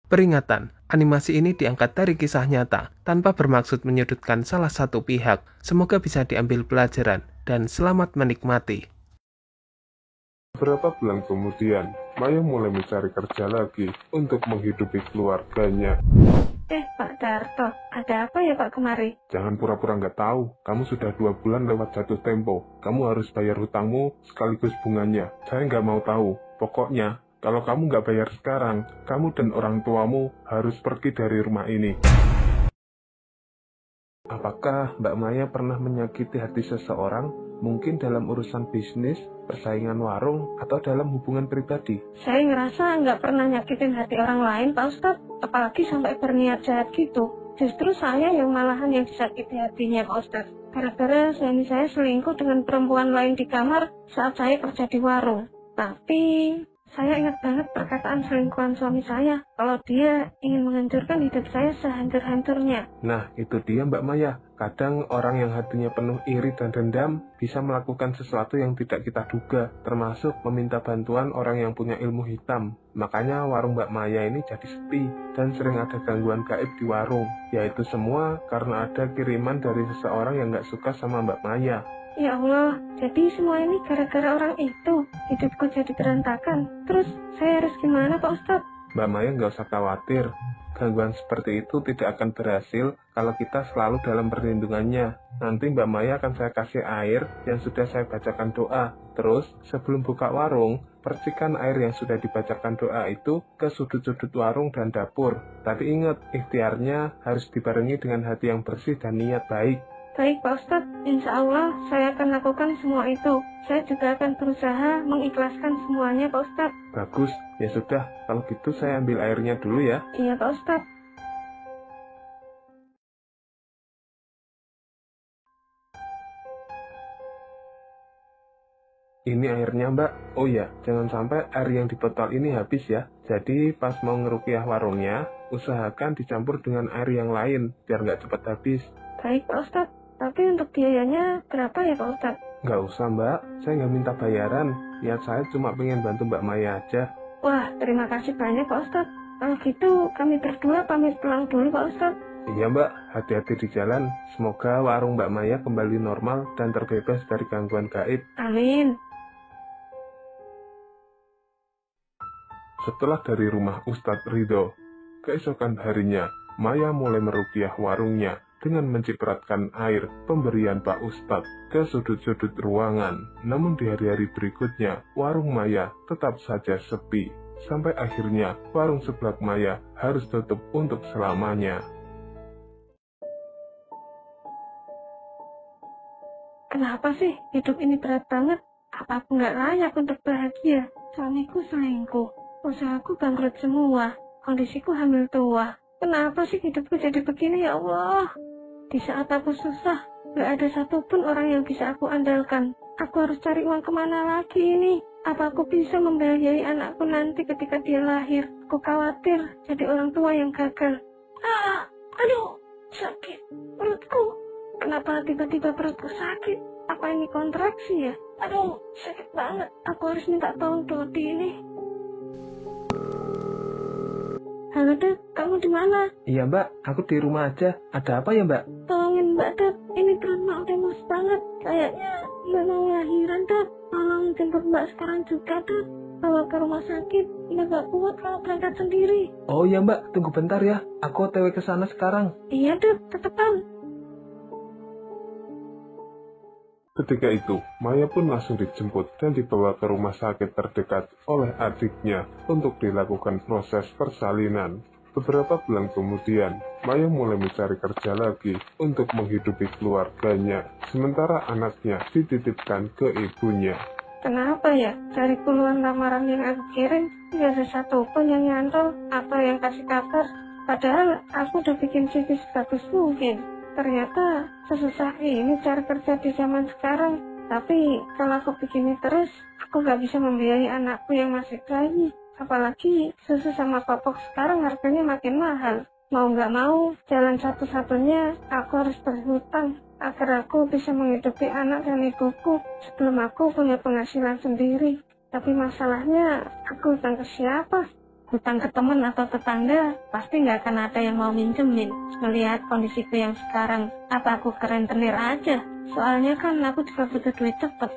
Peringatan, animasi ini diangkat dari kisah nyata, tanpa bermaksud menyudutkan salah satu pihak. Semoga bisa diambil pelajaran, dan selamat menikmati. Beberapa bulan kemudian, Maya mulai mencari kerja lagi untuk menghidupi keluarganya. Pak Darto, ada apa ya Pak kemari? Jangan pura-pura nggak tahu, kamu sudah 2 bulan lewat jatuh tempo. Kamu harus bayar hutangmu sekaligus bunganya. Saya nggak mau tahu. Pokoknya, kalau kamu nggak bayar sekarang, kamu dan orang tuamu harus pergi dari rumah ini. Apakah Mbak Maya pernah menyakiti hati seseorang? Mungkin dalam urusan bisnis, persaingan warung, atau dalam hubungan pribadi? Saya ngerasa nggak pernah nyakitin hati orang lain Pak Ustadz, apalagi sampai berniat jahat gitu. Justru saya yang malahan yang disakiti hatinya Pak Ustadz. Gara-gara suami saya selingkuh dengan perempuan lain di kamar saat saya kerja di warung. Tapi saya ingat banget perkataan selingkuhan suami saya, kalau dia ingin menghancurkan hidup saya sehancur-hancurnya. Nah, itu dia Mbak Maya. Kadang orang yang hatinya penuh iri dan dendam bisa melakukan sesuatu yang tidak kita duga, termasuk meminta bantuan orang yang punya ilmu hitam. Makanya warung Mbak Maya ini jadi sepi, dan sering ada gangguan gaib di warung. Yaitu semua karena ada kiriman dari seseorang yang gak suka sama Mbak Maya. Ya Allah, jadi semua ini gara-gara orang itu. Hidupku jadi berantakan. Terus saya harus gimana Pak Ustadz? Mbak Maya nggak usah khawatir. Gangguan seperti itu tidak akan berhasil kalau kita selalu dalam perlindungannya. Nanti Mbak Maya akan saya kasih air yang sudah saya bacakan doa. Terus, sebelum buka warung, percikan air yang sudah dibacakan doa itu ke sudut-sudut warung dan dapur. Tapi ingat, ikhtiarnya harus dibarengi dengan hati yang bersih dan niat baik. Baik Pak Ustadz, insya Allah saya akan lakukan semua itu. Saya juga akan berusaha mengikhlaskan semuanya Pak Ustadz. Bagus, ya sudah, kalau gitu saya ambil airnya dulu ya. Iya Pak Ustadz. Ini airnya Mbak. Oh ya, jangan sampai air yang di botol ini habis ya. Jadi pas mau ngerukiah warungnya, usahakan dicampur dengan air yang lain, biar nggak cepat habis. Baik Pak Ustadz. Tapi untuk biayanya berapa ya Pak Ustadz? Nggak usah Mbak, saya nggak minta bayaran. Niat saya cuma pengen bantu Mbak Maya aja. Wah, terima kasih banyak Pak Ustadz. Kalau gitu kami berdua pamit pulang dulu Pak Ustadz. Iya Mbak, hati-hati di jalan. Semoga warung Mbak Maya kembali normal dan terbebas dari gangguan gaib. Amin. Setelah dari rumah Ustadz Ridho, keesokan harinya, Maya mulai merukiah warungnya dengan mencipratkan air pemberian Pak Ustadz ke sudut-sudut ruangan. Namun di hari-hari berikutnya, warung Maya tetap saja sepi. Sampai akhirnya, warung seblak Maya harus tutup untuk selamanya. Kenapa sih hidup ini berat banget? Apa aku nggak layak untuk bahagia? Suamiku selingkuh, usahaku bangkrut semua, kondisiku hamil tua. Kenapa sih hidupku jadi begini ya Allah? Di saat aku susah, gak ada satupun orang yang bisa aku andalkan. Aku harus cari uang kemana lagi ini? Apa aku bisa membiayai anakku nanti ketika dia lahir? Aku khawatir jadi orang tua yang gagal. Aduh, sakit perutku. Kenapa tiba-tiba perutku sakit? Apa ini kontraksi ya? Aduh, sakit banget. Aku harus minta tolong Dodi ini. Halo Dad, kamu di mana? Iya Mbak, aku di rumah aja. Ada apa ya Mbak? Tolongin Mbak Dad, ini perut Mbak udah mus banget. Kayaknya Mbak mau lahiran Dad. Tolong jemput Mbak sekarang juga Dad. Bawa ke rumah sakit, Mbak gak kuat kalau berangkat sendiri. Oh iya Mbak, tunggu bentar ya. Aku OTW ke sana sekarang. Iya Dad, cepetan. Ketika itu, Maya pun langsung dijemput dan dibawa ke rumah sakit terdekat oleh adiknya untuk dilakukan proses persalinan. Beberapa bulan kemudian, Maya mulai mencari kerja lagi untuk menghidupi keluarganya, sementara anaknya dititipkan ke ibunya. Kenapa ya? Dari puluhan lamaran yang aku kirim, gak ada satupun yang nyantol atau yang kasih kabar. Padahal aku udah bikin CV sebagus mungkin. Ternyata sesusah ini cari kerja di zaman sekarang. Tapi kalau aku begini terus, aku gak bisa membiayai anakku yang masih bayi. Apalagi susu sama popok sekarang harganya makin mahal. Mau gak mau, jalan satu-satunya aku harus berhutang agar aku bisa menghidupi anak dan ibuku sebelum aku punya penghasilan sendiri. Tapi masalahnya, aku hutang ke siapa? hutang ke teman atau tetangga, pasti nggak akan ada yang mau minjemin. Melihat kondisiku yang sekarang, apa aku ke rentenir aja? Soalnya kan aku juga butuh duit cepet.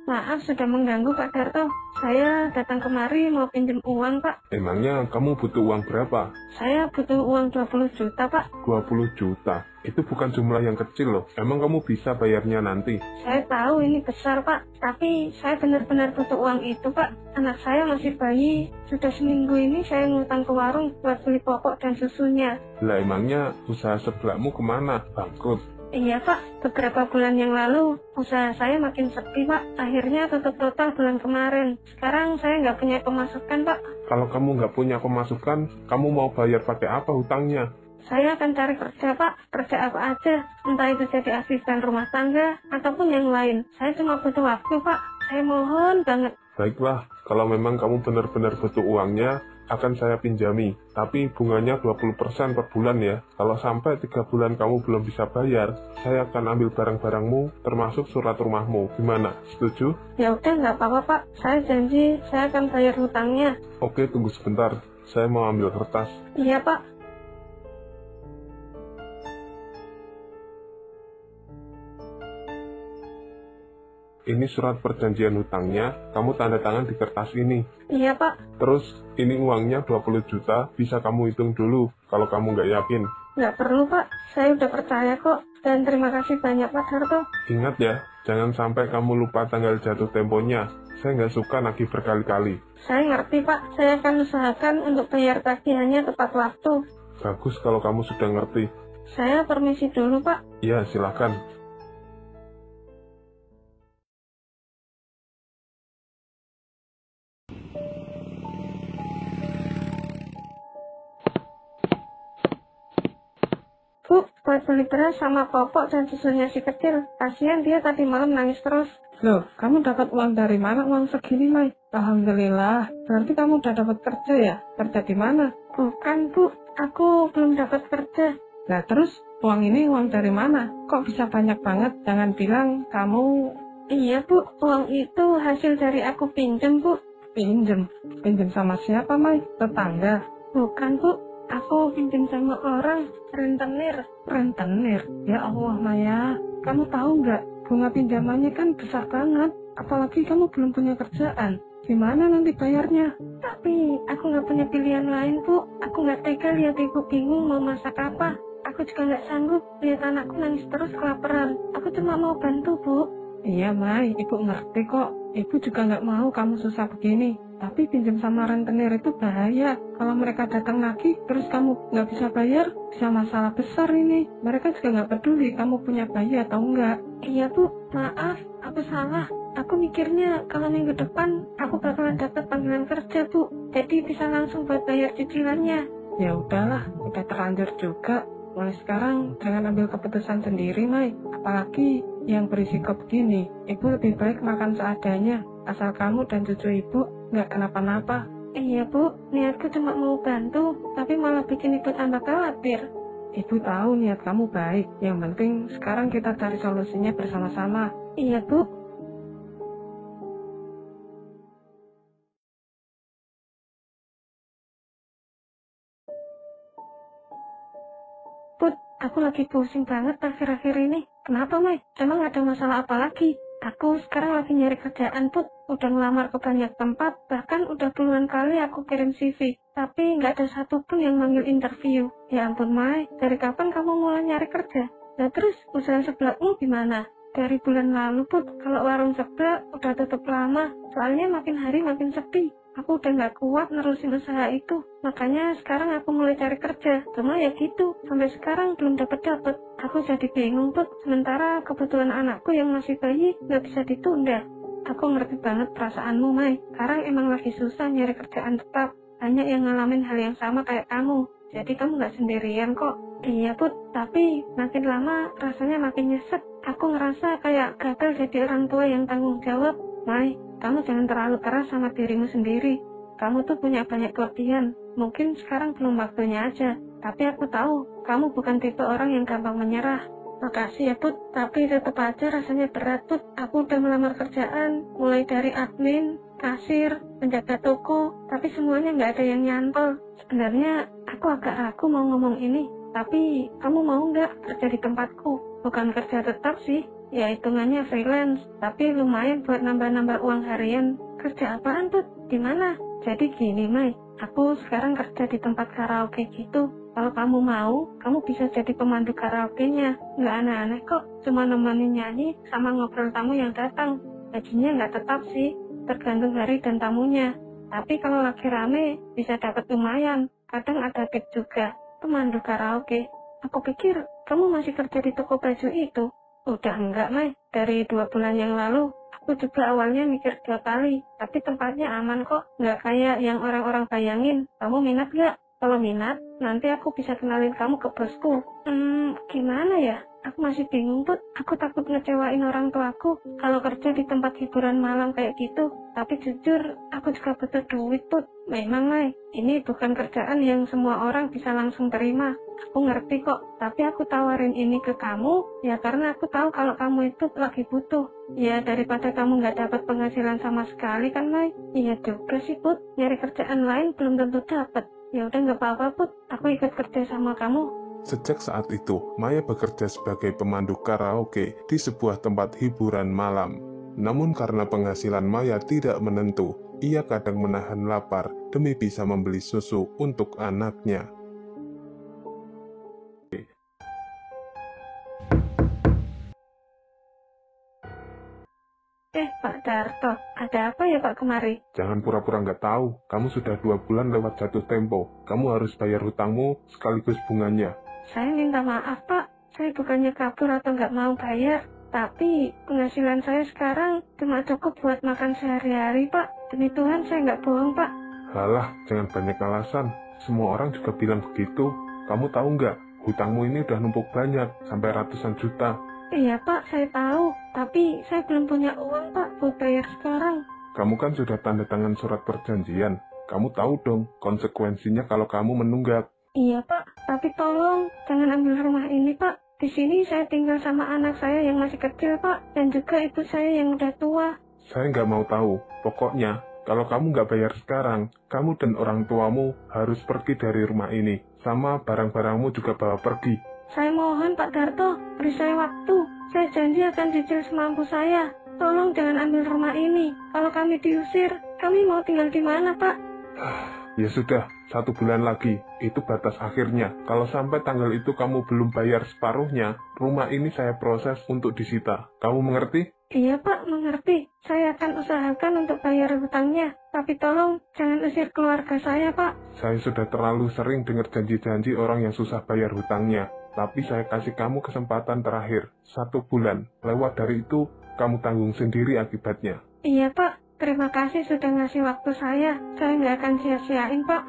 Maaf sudah mengganggu Pak Darto. Saya datang kemari mau pinjam uang Pak. Emangnya kamu butuh uang berapa? Saya butuh uang 20 juta Pak. 20 juta? Itu bukan jumlah yang kecil loh. Emang kamu bisa bayarnya nanti? Saya tahu ini besar Pak, tapi saya benar-benar butuh uang itu Pak. Anak saya masih bayi, sudah seminggu ini saya ngutang ke warung buat beli popok dan susunya. Lah emangnya usaha sebelahmu kemana? Bangkrut? Iya Pak, beberapa bulan yang lalu usaha saya makin sepi Pak. Akhirnya tutup total bulan kemarin. Sekarang saya nggak punya pemasukan Pak. Kalau kamu nggak punya pemasukan, kamu mau bayar pakai apa hutangnya? Saya akan cari kerja Pak, kerja apa aja. Entah itu jadi asisten rumah tangga ataupun yang lain. Saya cuma butuh waktu Pak. Saya mohon banget. Baiklah, kalau memang kamu benar-benar butuh uangnya, akan saya pinjami. Tapi bunganya 20% per bulan ya. Kalau sampai 3 bulan kamu belum bisa bayar, saya akan ambil barang-barangmu, termasuk surat rumahmu. Gimana? Setuju? Ya udah nggak apa-apa Pak. Saya janji saya akan bayar hutangnya. Oke, tunggu sebentar. Saya mau ambil kertas. Iya Pak. Ini surat perjanjian hutangnya, kamu tanda tangan di kertas ini. Iya Pak. Terus, ini uangnya 20 juta, bisa kamu hitung dulu, kalau kamu nggak yakin. Nggak perlu Pak, saya udah percaya kok. Dan terima kasih banyak Pak Darto. Ingat ya, jangan sampai kamu lupa tanggal jatuh temponya. Saya nggak suka nagih berkali-kali. Saya ngerti Pak, saya akan usahakan untuk bayar tagihannya tepat waktu. Bagus kalau kamu sudah ngerti. Saya permisi dulu Pak. Ya, silakan. Bu, buat beli beras sama popok dan susunya si kecil. Kasihan dia tadi malam nangis terus. Loh, kamu dapat uang dari mana uang segini, Mai? Alhamdulillah, berarti kamu udah dapat kerja ya? Kerja di mana? Bukan, Bu. Aku belum dapat kerja. Nah, terus uang ini uang dari mana? Kok bisa banyak banget? Jangan bilang kamu... Iya, Bu. Uang itu hasil dari aku pinjem, Bu. Pinjem? Pinjem sama siapa, Mai? Tetangga? Bukan, Bu. Aku pinjam sama orang, rentenir. Rentenir? Ya Allah, Maya. Kamu tahu nggak? Bunga pinjamannya kan besar banget. Apalagi kamu belum punya kerjaan. Gimana nanti bayarnya? Tapi aku nggak punya pilihan lain, Bu. Aku nggak tega lihat ibu bingung mau masak apa. Aku juga nggak sanggup lihat anakku nangis terus kelaparan. Aku cuma mau bantu, Bu. Iya, Mai. Ibu ngerti kok. Ibu juga nggak mau kamu susah begini. Tapi pinjam sama rentenir itu bahaya. Kalau mereka datang lagi, terus kamu nggak bisa bayar, bisa masalah besar ini. Mereka juga nggak peduli kamu punya bayi atau enggak. Iya Bu, maaf, aku salah. Aku mikirnya kalau minggu depan aku bakalan dapat panggilan kerja Bu. Jadi bisa langsung buat bayar cicilannya. Ya udahlah, udah terlanjur juga. Mulai sekarang jangan ambil keputusan sendiri, Mai. Apalagi yang berisiko begini. Ibu lebih baik makan seadanya. Asal kamu dan cucu ibu nggak kenapa-napa. Iya Bu, niatku cuma mau bantu, tapi malah bikin ibu tambah khawatir. Ibu tahu niat kamu baik, yang penting sekarang kita cari solusinya bersama-sama. Iya Bu. Put, aku lagi pusing banget akhir-akhir ini. Kenapa, Mai? Emang ada masalah apa lagi? Aku sekarang lagi nyari kerjaan, Put. Udah ngelamar ke banyak tempat, bahkan udah puluhan kali aku kirim CV. Tapi nggak ada satupun yang manggil interview. Ya ampun, Mai. Dari kapan kamu mulai nyari kerja? Nah terus, usaha sebelahmu gimana? Dari bulan lalu, Put, kalau warung sebelah udah tutup lama. Soalnya makin hari makin sepi. Aku udah nggak kuat nerusin usaha itu. Makanya sekarang aku mulai cari kerja. Cuma ya gitu, sampai sekarang belum dapet. Aku jadi bingung, Put. Sementara kebutuhan anakku yang masih bayi nggak bisa ditunda. Aku ngerti banget perasaanmu, Mai. Sekarang emang lagi susah nyari kerjaan tetap. Banyak yang ngalamin hal yang sama kayak kamu. Jadi kamu nggak sendirian kok. Iya, Put. Tapi makin lama rasanya makin nyesek. Aku ngerasa kayak gagal jadi orang tua yang tanggung jawab. Mai, kamu jangan terlalu keras sama dirimu sendiri. Kamu tuh punya banyak kelebihan. Mungkin sekarang belum waktunya aja. Tapi aku tahu, kamu bukan tipe orang yang gampang menyerah. Makasih ya Put, tapi tetap aja rasanya berat Put. Aku udah melamar kerjaan, mulai dari admin, kasir, penjaga toko, tapi semuanya nggak ada yang nyantol. Sebenarnya aku agak ragu mau ngomong ini, tapi kamu mau nggak kerja di tempatku? Bukan kerja tetap sih, ya hitungannya freelance, tapi lumayan buat nambah-nambah uang harian. Kerja apaan Put? Di mana? Jadi gini Mai, aku sekarang kerja di tempat karaoke gitu. Kalau kamu mau, kamu bisa jadi pemandu karaoke-nya. Nggak aneh-aneh kok, cuma nemenin nyanyi sama ngobrol tamu yang datang. Gajinya nggak tetap sih, tergantung hari dan tamunya. Tapi kalau lagi rame, bisa dapat lumayan. Kadang ada tip juga, pemandu karaoke. Aku pikir, kamu masih kerja di toko baju itu. Udah enggak, Mai. Dari 2 bulan yang lalu, aku juga awalnya mikir 2 kali. Tapi tempatnya aman kok, nggak kayak yang orang-orang bayangin. Kamu minat nggak? Kalau minat, nanti aku bisa kenalin kamu ke bosku. Gimana ya? Aku masih bingung, Put. Aku takut ngecewain orang tuaku kalau kerja di tempat hiburan malam kayak gitu. Tapi jujur, aku juga butuh duit, Put. Memang, Mai, ini bukan kerjaan yang semua orang bisa langsung terima. Aku ngerti kok, tapi aku tawarin ini ke kamu, ya karena aku tahu kalau kamu itu lagi butuh. Ya, daripada kamu nggak dapat penghasilan sama sekali kan, Mai? Iya juga sih, Put. Nyari kerjaan lain belum tentu dapat. Ya udah nggak apa-apa Put, aku ikut kerja sama kamu. Sejak saat itu, Maya bekerja sebagai pemandu karaoke di sebuah tempat hiburan malam. Namun karena penghasilan Maya tidak menentu, ia kadang menahan lapar demi bisa membeli susu untuk anaknya. Pak Darto, ada apa ya Pak kemari? Jangan pura-pura nggak tahu, kamu sudah 2 bulan lewat jatuh tempo. Kamu harus bayar hutangmu sekaligus bunganya. Saya minta maaf Pak, saya bukannya kabur atau nggak mau bayar. Tapi penghasilan saya sekarang cuma cukup buat makan sehari-hari Pak. Demi Tuhan saya nggak bohong Pak. Halah, jangan banyak alasan. Semua orang juga bilang begitu. Kamu tahu nggak, hutangmu ini udah numpuk banyak, sampai ratusan juta. Iya Pak, saya tahu. Tapi saya belum punya uang Pak buat bayar sekarang. Kamu kan sudah tanda tangan surat perjanjian. Kamu tahu dong konsekuensinya kalau kamu menunggak. Iya Pak, tapi tolong jangan ambil rumah ini Pak. Di sini saya tinggal sama anak saya yang masih kecil Pak, dan juga ibu saya yang udah tua. Saya nggak mau tahu. Pokoknya, kalau kamu nggak bayar sekarang, kamu dan orang tuamu harus pergi dari rumah ini. Sama barang-barangmu juga bawa pergi. Saya mohon Pak Darto, beri saya waktu. Saya janji akan cicil semampu saya. Tolong jangan ambil rumah ini. Kalau kami diusir, kami mau tinggal di mana Pak? Ya sudah, 1 bulan lagi. Itu batas akhirnya. Kalau sampai tanggal itu kamu belum bayar separuhnya, rumah ini saya proses untuk disita. Kamu mengerti? Iya Pak, mengerti. Saya akan usahakan untuk bayar hutangnya. Tapi tolong jangan usir keluarga saya Pak. Saya sudah terlalu sering dengar janji-janji orang yang susah bayar hutangnya. Tapi saya kasih kamu kesempatan terakhir, 1 bulan. Lewat dari itu, kamu tanggung sendiri akibatnya. Iya Pak, terima kasih sudah ngasih waktu saya. Saya nggak akan sia-siain Pak.